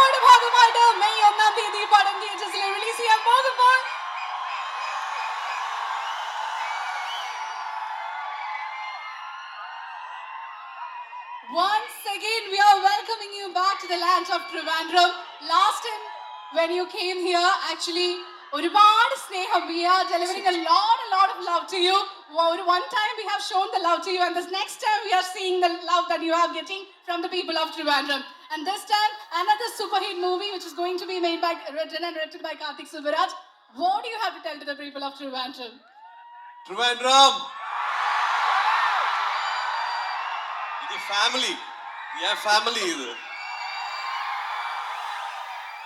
സിനിമയുടെ ഭാഗമായിട്ട് മെയ് 1-ാം തീയതി പടം തിയേറ്റേഴ്സിൽ റിലീസ് ചെയ്യാൻ പോകുമ്പോൾ once again we are welcoming you back to the land of Trivandrum. Last time when you came here, actually ഒരുപാട് സ്നേഹം, we are delivering a lot of love to you. One time we have shown the love to you, and this next time we are seeing the love that you are getting from the people of Trivandrum. And this time another super hit movie which is going to be made by, written and directed by Karthik Subaraj. What do you have to tell to the people of Trivandrum? Trivandrum, இது family, yeah, family இது.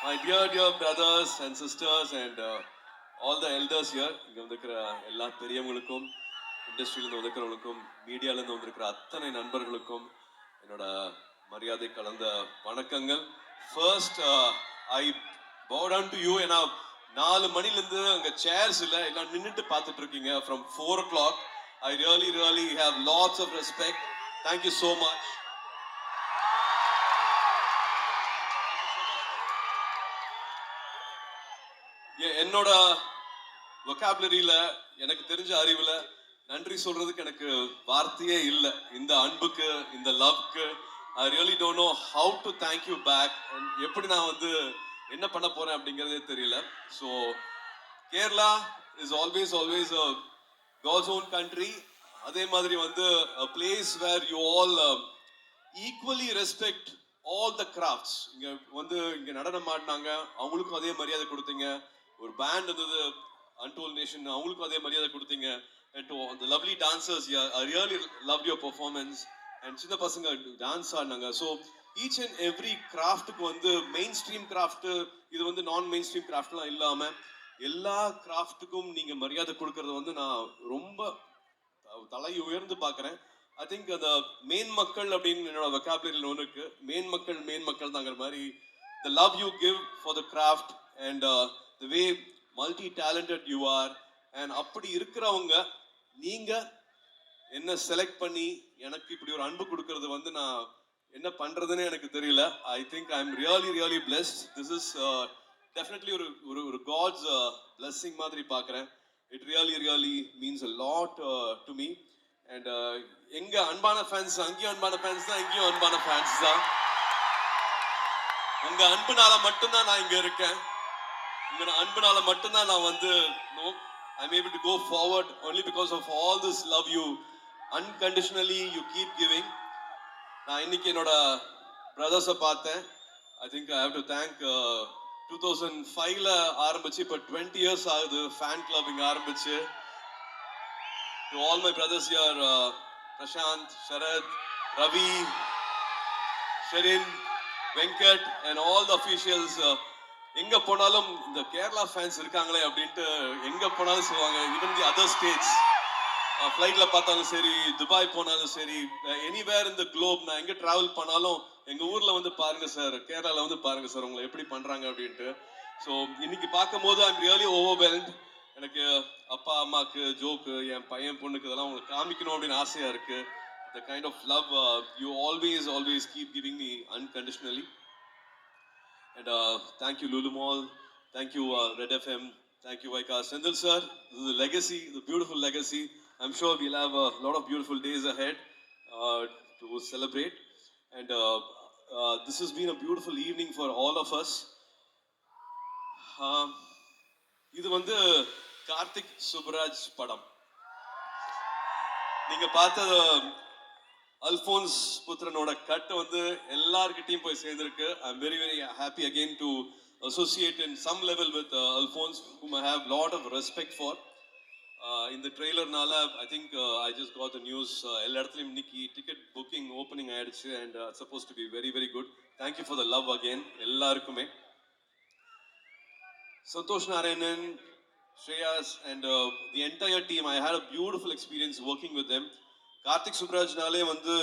My dear brothers and sisters and all the elders here, இங்க வந்திருக்கிற எல்லா பெரியவங்களுக்கும், இண்டஸ்ட்ரியிலேருந்து வந்திருக்கிறவங்களுக்கும், மீடியாலேருந்து வந்திருக்கிற அத்தனை நண்பர்களுக்கும் என்னோட மரியாதை கலந்த வணக்கங்கள். First I bow down to you. ஏன்னா 4 மணிலேருந்து அங்கே சேர்ஸ் இல்லை, எல்லாம் நின்றுட்டு பார்த்துட்டு இருக்கீங்க from 4 o'clock. I really have lots of respect. Thank you so much. என்னோட வொக்காபுலரியில எனக்கு தெரிஞ்ச அறிவுல நன்றி சொல்றதுக்கு எனக்கு வார்த்தையே இல்லை. இந்த அன்புக்கு, இந்த லவ்க்கு I really don't know how to thank you back. எப்படி நான் வந்து என்ன பண்ண போறேன் அப்படிங்கிறதே தெரியல. So Kerala is always God's own country. அதே மாதிரி வந்து a place where you all equally respect all the crafts. இங்க நடனம் ஆடினாங்க, அவங்களுக்கும் அதே மரியாதை கொடுத்தீங்க. ஒரு பேண்ட் இருந்தது அன்டோல் நேஷன், அவங்களுக்கும் அதே மரியாதை கொடுத்தீங்க. and to the lovely dancers, yeah, I really loved your performance. and சின்ன பசங்க டான்ஸ் ஆடினாங்க. ஸோ ஈச் அண்ட் எவ்ரி கிராஃப்ட்டுக்கு வந்து மெயின் ஸ்ட்ரீம் கிராஃப்ட், இது வந்து நான் மெயின் ஸ்ட்ரீம் கிராஃப்ட்லாம் இல்லாமல் எல்லா கிராஃப்ட்டுக்கும் நீங்கள் மரியாதை கொடுக்கறது வந்து நான் ரொம்ப தலை உயர்ந்து பார்க்குறேன். ஐ திங்க் அந்த மெயின் மக்கள் அப்படின்னு என்னோட வெக்காபுலரியில் ஒன்று இருக்கு. மெயின் மக்கள் தாங்கிற மாதிரி the love you give for the craft and the way multi-talented you are, and அப்படி இருக்கிறவங்க நீங்க என்ன செலக்ட் பண்ணி எனக்கு இப்படி ஒரு அன்பு கொடுக்கறது வந்து நான் என்ன பண்றதுன்னு எனக்கு தெரியல. ஐ think I am really blessed. This is definitely ஒரு காட்ஸ் பிளெஸ்ஸிங் மாதிரி பார்க்குறேன். It really means a lot to me. And எங்க அன்பான ஃபேன்ஸ் அங்கேயும் அன்பான ஃபேன்ஸ் தான், இங்கேயும் அன்பான ஃபேன்ஸ் தான். உங்க அன்புனால மட்டும்தான் நான் இங்க இருக்கேன். உங்க அன்புனால மட்டும்தான் நான் வந்து I'm able to go forward only because of all this love you unconditionally you keep giving. நான் இன்னைக்கு என்னோட பிரதர்ஸை பார்த்தேன். I think I have to thank 2005ல ஆரம்பிச்சு இப்போ 20 years ஆகுது ஃபேன் கிளப் இங்க ஆரம்பிச்சு. To all my brothers here, Prashant, Sharad, Ravi, Sharin, Venkat and all the officials, எங்க போனாலும் இந்த கேரளா ஃபேன்ஸ் இருக்காங்களே அப்படின்ட்டு எங்க போனாலும் சொல்லுவாங்க. ஈவன் தி அதர் ஸ்டேட்ஸ், ஃப்ளைட்ல பார்த்தாலும் சரி, துபாய் போனாலும் சரி, எனிவேர் இந்த குளோப், நான் எங்க டிராவல் பண்ணாலும் எங்க ஊர்ல வந்து பாருங்க சார், கேரளால வந்து பாருங்க சார் உங்களை எப்படி பண்றாங்க அப்படின்ட்டு. ஸோ இன்னைக்கு பார்க்கும் போது ஐ எம் ரியலி ஓவர்வெல்ம்ட். எனக்கு அப்பா அம்மாக்கு ஜோக்கு, என் பையன் பொண்ணுக்கு இதெல்லாம் உங்களுக்கு காமிக்கணும் அப்படின்னு ஆசையா இருக்கு. The kind of love you always keep giving me unconditionally. And thank you Lulu Mall, thank you Red FM, thank you Vaika Sendil sir. This is a legacy, the beautiful legacy. I'm sure we'll have a lot of beautiful days ahead to celebrate. And this has been a beautiful evening for all of us. இது வந்து கார்த்திக் சுப்ராஜ் படம். நீங்க பார்த்தது Alphons புத்திரனோட cut வந்து எல்லார்கிட்டையும் போய் சேர்ந்திருக்கு. I am very happy again to associate in some level with Alphonse, whom I have lot of respect for. இந்த ட்ரெய்லர்னால I think I just got the news, எல்லா இடத்துலையும் இன்னைக்கு டிக்கெட் புக்கிங் ஓப்பனிங் ஆயிடுச்சு. And supposed to be very good. Thank you for the love again எல்லாருக்குமே. Santhosh Narayanan, Shreyas and the entire team, I had a beautiful experience working with them. Karthik Subrajnaale வந்து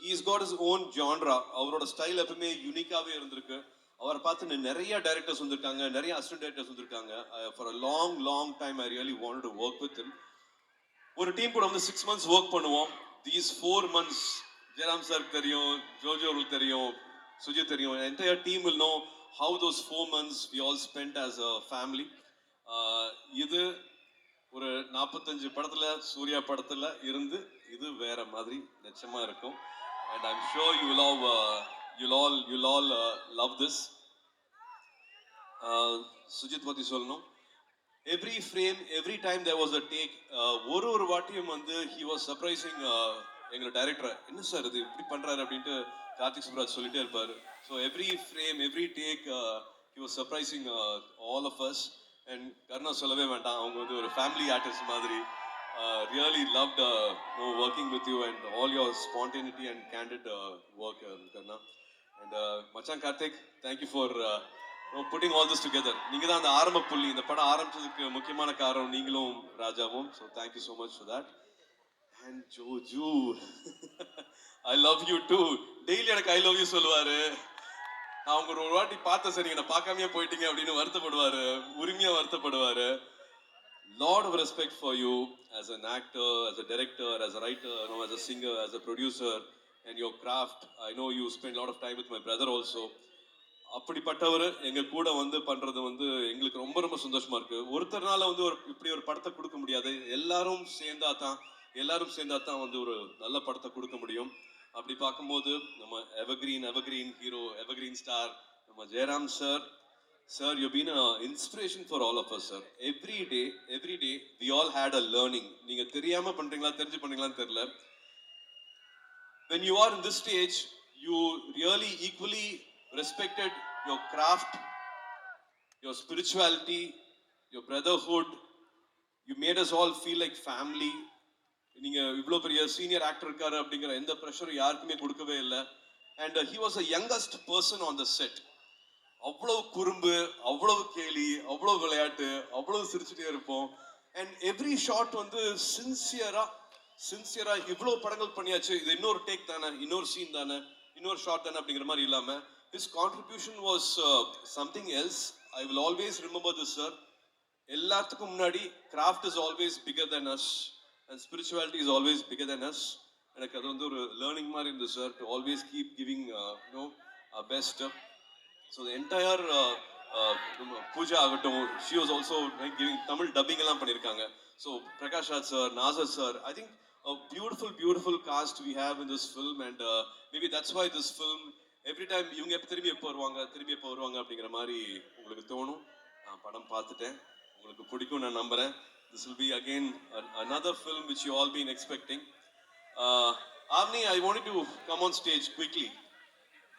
he's got his own genre. அவரோட style எப்பவுமே யூனிக்காவே இருந்திருக்கு. அவரை பார்த்து நிறைய directors வந்திருக்காங்க, நிறைய அசிஸ்டன்ட் டைரக்டர்ஸ் வந்திருக்காங்க. For a long time I really wanted to work with him. ஒரு டீம் கூட வந்து 6 months ஒர்க் பண்ணுவோம். These 4 months ஜெயராம் சார் தெரியும், ஜோஜோ அவர்களுக்கு தெரியும், சுஜித் தெரியும். Entire team will know how those 4 months we all spent as a family. இது ஒரு 45 படத்துல சூர்யா படத்துல இருந்து இது வேற மாதிரி நிச்சயமா இருக்கும். And I'm sure you'll all love this. Sujith பத்தி சொல்லணும். Every frame, every time there was a take, ஒரு வாட்டியும் வந்து he was surprising எங்க டைரக்டர், என்ன சார் இது இப்படி பண்றாரு அப்படின்ட்டு கார்த்திக் சுப்ராஜ் சொல்லிட்டே இருப்பாரு. So every frame, every take he was surprising all of us. And கர்ணா சொல்லவே வேண்டாம், அவங்க வந்து ஒரு ஃபேமிலி ஆர்டிஸ்ட் மாதிரி. Really loved working with you and all your spontaneity and candid work, Karna. And மச்சான் Karthik, thank you for putting all this together. நீங்க தான் அந்த ஆரம்ப புள்ளி, இந்த படம் ஆரம்பிச்சதுக்கு முக்கியமான காரணம் நீங்களும் ராஜாவும். So thank you so much for that. And Joju, I love you too. Daily எனக்கு I love you சொல்லுவாரு. நான் உங்க ஒரு வாட்டி பார்த்த சரி, என்ன பார்க்காமயே போயிட்டீங்க அப்படின்னு வருத்தப்படுவாரு, உரிமையா வருத்தப்படுவாரு. Lot of respect for you as an actor, as a director, as a writer, as a singer, as a producer, and your craft. I know you spend a lot of time with my brother also. அப்படிப்பட்டவர் எங்க கூட வந்து பண்றது வந்து எங்களுக்கு ரொம்ப ரொம்ப சந்தோஷமா இருக்கு. ஒருத்தர்னால வந்து இப்படி ஒரு படத்தை கொடுக்க முடியாது. எல்லாரும் சேர்ந்தா தான் வந்து ஒரு நல்ல படத்தை கொடுக்க முடியும். அப்படி பார்க்கும்போது நம்ம எவர்கிரீன் ஹீரோ, எவர்கிரீன் ஸ்டார் நம்ம Jayaram sir, you've been an inspiration for all of us, sir. Every day we all had a learning. நீங்க தெரியாம பண்றீங்களா தெரிஞ்சு பண்றீங்களான்னு தெரியல. When you are in this stage, you really equally respected your craft, your spirituality, your brotherhood. You made us all feel like family. நீங்க இவ்வளவு பெரிய senior actor இருக்காரு அப்படிங்கிற எந்த ப்ரெஷரும் யாருக்குமே கொடுக்கவே இல்லை. And he was the youngest person on the set. அவ்வளவு குறும்பு, அவ்வளவு கேலி, அவ்வளவு விளையாட்டு, அவ்வளவு சிரிச்சுட்டே இருப்போம். அண்ட் எவ்ரி ஷாட் வந்து சின்சியரா இவ்வளவு படங்கள் பண்ணியாச்சு, இது இன்னொரு டேக் தானே, இன்னொரு சீன் தானே, இன்னொரு ஷாட் தானே அப்படிங்கிற மாதிரி இல்லாம his contribution was something else. I will always remember this, sir. எல்லாத்துக்கும் முன்னாடி craft is always bigger than us and spirituality is always bigger than us. எனக்கு அது வந்து ஒரு லேர்னிங் மாதிரி இருந்தது, sir, to always keep giving our best. So the entire Pooja agatum, she was also giving Tamil dubbing எல்லாம் பண்ணிருக்காங்க. So Prakash Raj sir, Nazar sir, I think a beautiful cast we have in this film. And maybe that's why this film every time இவங்க திரும்பி எப்போ வருவாங்க அப்படிங்கிற மாதிரி உங்களுக்கு தோணும். நான் படம் பார்த்துட்டேன், உங்களுக்கு பிடிக்கும் நான் நம்புறேன். This will be again another film which you all been expecting. Avni, I wanted to come on stage quickly.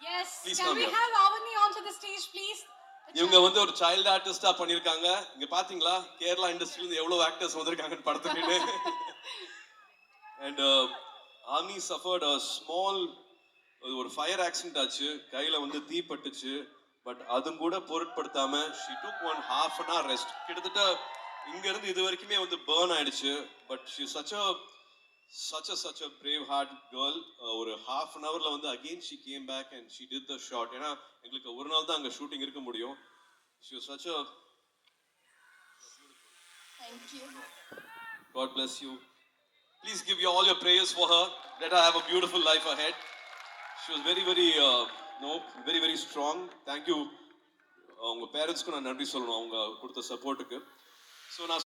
Yes, please can we here. have Avani onto the stage, please? இவங்க வந்து ஒரு சைல்ட் ஆர்டிஸ்டா பண்ணிருக்காங்க. இங்க பாத்தீங்களா கேரளா இண்டஸ்ட்ரியில இருந்து எவ்வளவு actors வந்திருக்காங்கன்னு படத்துக்கு. And Avni suffered a small ஒரு ஃபயர் ஆக்சிடென்ட் ஆச்சு, கையில வந்து தீ பட்டுச்சு. பட் அதுவும் கூட பொருட்படுத்தாம she took 1/2 an hour rest. கிட்டத்தட்ட இங்க இருந்து இது வரைக்குமே வந்து burn ஆயிடுச்சு. But she is such a brave heart girl. ஒரு 1/2 an hourல வந்து again she came back and she did the shot. ஏன்னா எங்களுக்கு ஒரு நாள் தான் அங்க ஷூட்டிங் இருக்க முடியும். She was such a Thank you. God bless you. Please give you all your prayers for her. Let her have a beautiful life ahead. She was very strong. Thank you. அவங்க பேரண்ட்ஸ்க்கு நான் நன்றி சொல்லணும், அவங்க கொடுத்த சப்போர்ட்டுக்கு. ஸோ நான்